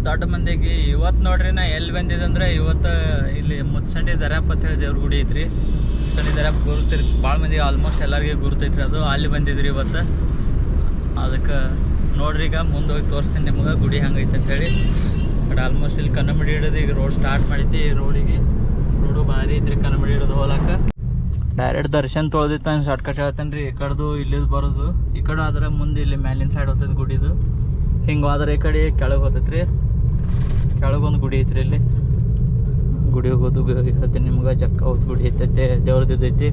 ದೊಡ್ಡ ಮಂದಿಗೆ ಇವತ್ತು ನೋಡ್ರಿ ನಾ ಎಲ್ಲಿ ಬಂದಿದ್ದೆ ಅಂದ್ರೆ ಇವತ್ತು ಇಲ್ಲಿ ಮುಚ್ಚಂಡಿ ದರ್ಯಾಪ್ ಅಂತ ಹೇಳಿ ದೇವ್ರ ಗುಡಿ ಐತ್ರಿ. ಮುಚ್ಚಂಡಿ ದರ್ಯಾಪ್ ಗುರುತಿರ್ತಿ ಭಾಳ ಮಂದಿಗೆ ಆಲ್ಮೋಸ್ಟ್ ಎಲ್ಲರಿಗೆ ಗುರುತೈತ್ರಿ. ಅದು ಅಲ್ಲಿ ಬಂದಿದ್ರಿ ಇವತ್ತು. ಅದಕ್ಕೆ ನೋಡ್ರಿ ಈಗ ಮುಂದೆ ಹೋಗಿ ತೋರಿಸ್ತೀನಿ ನಿಮ್ಗೆ ಗುಡಿ ಹಂಗೈತೆ ಅಂತೇಳಿ. ಬಟ್ ಆಲ್ಮೋಸ್ಟ್ ಇಲ್ಲಿ ಕನ್ನಂಬಡಿ ಹಿಡಿದು ಈಗ ರೋಡ್ ಸ್ಟಾರ್ಟ್ ಮಾಡೈತಿ. ರೋಡು ಭಾರಿ ಐತ್ರಿ ಕನ್ನಂಬಡಿ ಹಿಡಿದು ಹೋಗ್ಲಾಕ. ಡೈರೆಕ್ಟ್ ದರ್ಶನ್ ತೊಳೆದಿತ್ತು ನಾನು ಶಾರ್ಟ್ಕಟ್ ಹೇಳ್ತೇನೆ ರೀ. ಈ ಕಡೆದು ಇಲ್ಲಿದು ಬರೋದು ಈ ಕಡೆ ಆದ್ರೆ ಮುಂದೆ ಇಲ್ಲಿ ಮ್ಯಾಲಿನ ಸೈಡ್ ಹೋಗ್ತೈತೆ ಗುಡಿದು. ಹಿಂಗೆ ಹೋದ್ರೆ ಈ ಕಡೆ ಕೆಳಗೆ ಹೋಗ್ತೈತೆ ರೀ. ಕೆಳಗೊಂದು ಗುಡಿ ಐತ್ರಿ. ಇಲ್ಲಿ ಗುಡಿ ಹೋಗೋದು ಹೇಳ್ತೀನಿ ನಿಮ್ಗೆ. ಜಕ್ಕ ಹೋದ್ ಗುಡಿ ಐತೈತೆ, ದೇವ್ರದ್ದು ಐತಿ.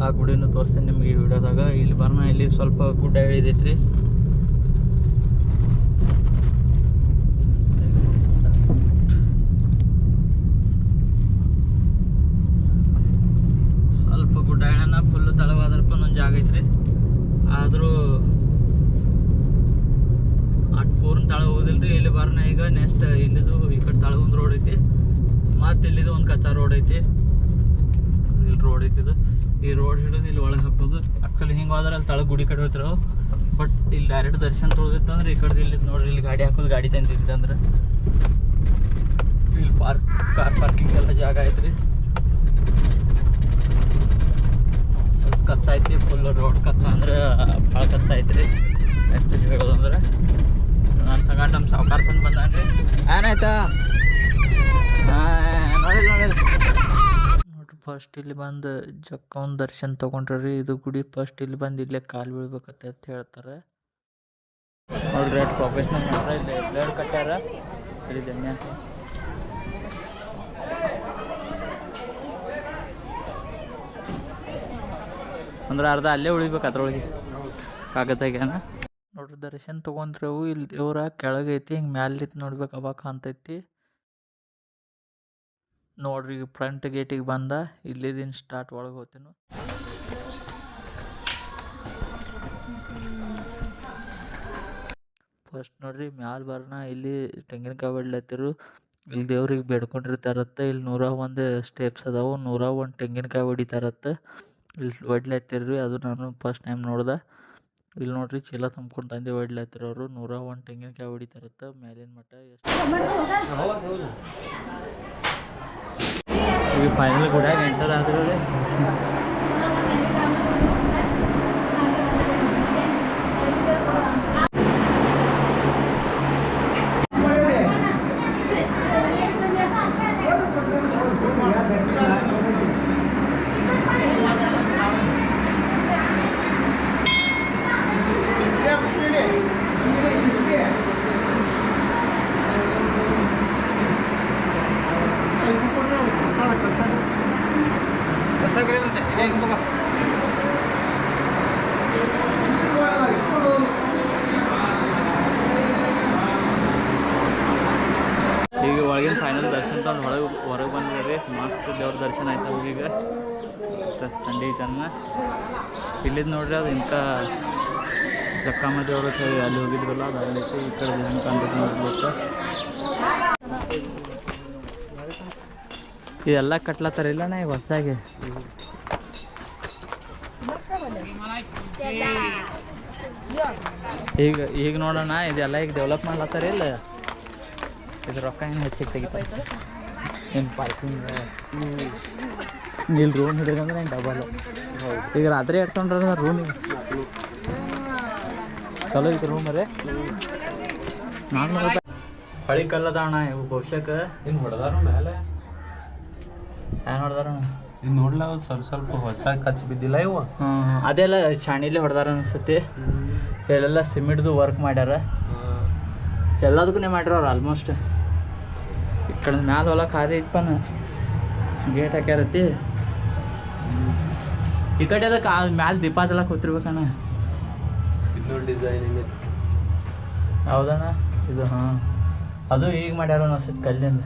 ಆ ಗುಡಿನೂ ತೋರಿಸ್ತೀನಿ ನಿಮ್ಗೆ ಈ ವಿಡಿಯೋದಾಗ. ಇಲ್ಲಿ ಬರ್ನ ಇಲ್ಲಿ ಸ್ವಲ್ಪ ಗುಡ್ಡ ಇಳಿದೈತ್ರಿ. ಸ್ವಲ್ಪ ಗುಡ್ಡ ಇಳನ ಫುಲ್ ತಳವಾದ್ರಪ್ಪ ಒಂದು ಜಾಗ ಐತ್ರಿ. ಆದರೂ ಅಟ್ ಪೂರ್ಣ ತಳ ಹೋಗೋದಿಲ್ರಿ. ಇಲ್ಲಿ ಬರ್ನ ಈಗ ನೆಕ್ಸ್ಟ್ ಇಲ್ಲಿದು ಈ ಕಡೆ ತಳಗೊಂದು ರೋಡ್ ಐತಿ. ಮತ್ತು ಇಲ್ಲಿದು ಒಂದು ಕಚ್ಚಾ ರೋಡ್ ಐತಿ. ಇಲ್ಲಿ ರೋಡ್ ಐತಿದು. ಈ ರೋಡ್ ಹಿಡಿದು ಇಲ್ಲಿ ಒಳಗೆ ಹಾಕೋದು. ಆ್ಯಕ್ಚುಲಿ ಹಿಂಗೆ ಹೋದ್ರೆ ಅಲ್ಲಿ ತಳಗ ಗುಡಿ ಕಡೆ ಹೋಗ್ತಿರೋ. ಬಟ್ ಇಲ್ಲಿ ಡೈರೆಕ್ಟ್ ದರ್ಶನ ತೊಳೆದಿತ್ತು ಅಂದ್ರೆ ಈ ಕಡೆ ಇಲ್ಲಿ ನೋಡ್ರಿ ಇಲ್ಲಿ ಗಾಡಿ ಹಾಕೋದು. ಗಾಡಿ ತಂದಿದ್ರಿ ಅಂದ್ರೆ ಇಲ್ಲಿ ಕಾರ್ ಪಾರ್ಕಿಂಗ್ ಎಲ್ಲ ಜಾಗ ಐತ್ರಿ. ಸ್ವಲ್ಪ ಕಚ್ಚ ಐತಿ. ಫುಲ್ ರೋಡ್ ಕಚ್ಚ ಅಂದ್ರೆ ಭಾಳ ಕಚ್ಚ ಐತ್ರಿ. ಆ್ಯಕ್ಚುಲಿ ಹೇಳೋದಂದ್ರೆ ನನ್ನ ಸಂಗಾಟ ನಮ್ಮ ಸಾವುಕಾರ ಬಂದಾನ್ರಿ. ಏನಾಯ್ತಾ ನೋಡಿಲ್ಲ ನೋಡ್ರಿ. ಫಸ್ಟ್ ಇಲ್ಲಿ ಬಂದು ಜಕ್ಕ ಒಂದು ದರ್ಶನ ತೊಗೊಂಡ್ರಿ. ಇದು ಗುಡಿ ಫಸ್ಟ್ ಇಲ್ಲಿ ಬಂದು ಇಲ್ಲೇ ಕಾಲು ಬೀಳ್ಬೇಕತ್ತ ಅಂತ ಹೇಳ್ತಾರೆ ನೋಡ್ರಿ. ಅಷ್ಟು ಪ್ರೊಫೆಷ್ನಲ್ ಮಾಡ್ರೆ. ಇಲ್ಲಿ ಬ್ಲೇಡ್ ಕಟ್ಟ್ಯಾರ. ಇಲ್ಲಿ ಎಣ್ಣೆ ಅಂದ್ರೆ ಅರ್ಧ ಅಲ್ಲೇ ಉಳಿಬೇಕು ಅದ್ರೊಳಗೆ ಕಾಗದಾಗ್ಯಾನ ನೋಡ್ರಿ. ದರ್ಶನ ತೊಗೊಂಡ್ರಿ ಅವು. ಇಲ್ಲಿ ದೇವ್ರ ಕೆಳಗೆ ಐತಿ. ಹಿಂಗೆ ಮ್ಯಾಲಿತ್ತು ನೋಡ್ಬೇಕು ಅವಾಗ ಕಾಣ್ತೈತಿ ನೋಡ್ರಿ. ಈಗ ಫ್ರಂಟ್ ಗೇಟಿಗೆ ಬಂದ. ಇಲ್ಲಿದ್ದೀನಿ ಸ್ಟಾರ್ಟ್ ಒಳಗೆ ಹೋಗ್ತೀನಿ. ಫಸ್ಟ್ ನೋಡ್ರಿ ಮ್ಯಾಲ ಬರ್ನ ಇಲ್ಲಿ ತೆಂಗಿನಕಾಯಿ ಹೊಡ್ಲತ್ತಿರು. ಇಲ್ಲಿ ದೇವ್ರಿಗೆ ಬೇಡ್ಕೊಂಡಿರ್ತಾರತ್ತ. ಇಲ್ಲಿ 101 ಸ್ಟೆಪ್ಸ್ ಅದಾವು. 101 ತೆಂಗಿನಕಾಯಿ ಹೊಡಿತಾರತ್ತ. ಇಲ್ಲಿ ಹೊಡ್ಲತ್ತಿರ್ರಿ. ಅದು ನಾನು ಫಸ್ಟ್ ಟೈಮ್ ನೋಡ್ದೆ. ಇಲ್ಲಿ ನೋಡ್ರಿ ಚೀಲ ತುಂಬ್ಕೊಂಡು ತಂದೆ ಹೊಡ್ಲತ್ತಿರೋರು. 101 ತೆಂಗಿನಕಾಯಿ ಹೊಡಿತಾರತ್ತ ಮೇಲಿನ ಮಟ್ಟ. ಈಗ ಫೈನಲ್ ಗುಡಿಯಾಗ ಎಂಟರ್ ಆದ್ರೂ ಈಗ ಒಳಗಿನ ಫೈನಲ್ ದರ್ಶನ ತೊಗೊಂಡು ಹೊರಗೆ ಬಂದ್ರಿ. ಮಸ್ತ್ ದೇವ್ರ ದರ್ಶನ ಆಯ್ತು ಅವ್ರಿಗೆ. ಸಂಡೇ ಐತನ್ನ ಇಲ್ಲಿದ್ದು ನೋಡ್ರಿ. ಅದು ಇಂಥ ಜಕ್ಕಮ್ಮ ದೇವ್ರ ಅಲ್ಲಿ ಹೋಗಿದ್ವಲ್ಲ ಅದು ಅಲ್ಲಿತ್ತು. ಈ ಕಡೆ ಹೆಂಗೆ ಕಾಣ್ತೈತೆ ನೋಡ್ಲಿಕ್ಕೆ. ಇದೆಲ್ಲ ಕಟ್ಲತ್ತಾರ ಇಲ್ಲಣ್ಣ ಈಗ ಹೊಸದಾಗಿ. ಈಗ ನೋಡೋಣ ಇದೆಲ್ಲ ಈಗ ಡೆವಲಪ್ ಮಾಡ್ಲತ್ತಾರ. ಇಲ್ಲ ಇದು ರೊಕ್ಕ ಏನು ಹೆಚ್ಚಿಗೆ ತೆಗಿತಾರೆ. ಏನು ಪಾರ್ಕಿಂಗ್ ಇಲ್ಲಿ ರೂಮ್ ಹಿಡಿದಂದ್ರೆ ಏನು ಡಬಲ್. ಈಗ ರಾತ್ರಿ ಇಟ್ಕೊಂಡ್ರೆ ರೂಮಿಗೆ ಚಲೋ ಐತಿ ರೂಮ್ ರೀ. ನಾನು ಹಳಿ ಕಲ್ಲದ ಅಣ್ಣ ಇವು ಬಹುಶಃ ಇನ್ನು ಹೊಡೆದಾರ ಮೇಲೆ. ಏನು ಹೊಡೆದಾರ ಇದು ನೋಡ್ಲ ಸ್ವಲ್ಪ ಹೊಸ ಕಚ್ಚಿ ಬಿದ್ದಿಲ್ಲ ಇವು. ಅದೆಲ್ಲ ಶಾಣಿಲೇ ಹೊಡೆದಾರ ಅನಿಸ್ತತಿ. ಇಲ್ಲೆಲ್ಲ ಸಿಮೆಂಟ್ದು ವರ್ಕ್ ಮಾಡ್ಯಾರ. ಎಲ್ಲದಕ್ಕೂ ಮಾಡ್ಯಾರ ಅವ್ರು ಆಲ್ಮೋಸ್ಟ್. ಈ ಕಡೆ ಮ್ಯಾಲ ಹೊಲ ಖಾಲಿ ಐತಪ್ಪನ. ಗೇಟ್ ಹಾಕ್ಯಾರತಿ. ಈ ಕಡೆ ಅದಕ್ಕೆ ಮ್ಯಾಲ ದೀಪ ಅದೆಲ್ಲ ಕೂತಿರ್ಬೇಕಣ್ಣ. ಇನ್ನೊಂದು ಡಿಸೈನ್ ಹೌದಣ್ಣ ಇದು. ಹಾಂ ಅದು ಈಗ ಮಾಡ್ಯಾರ ಅನಿಸ್ತೈತಿ ಕಲ್ಲಿಂದ.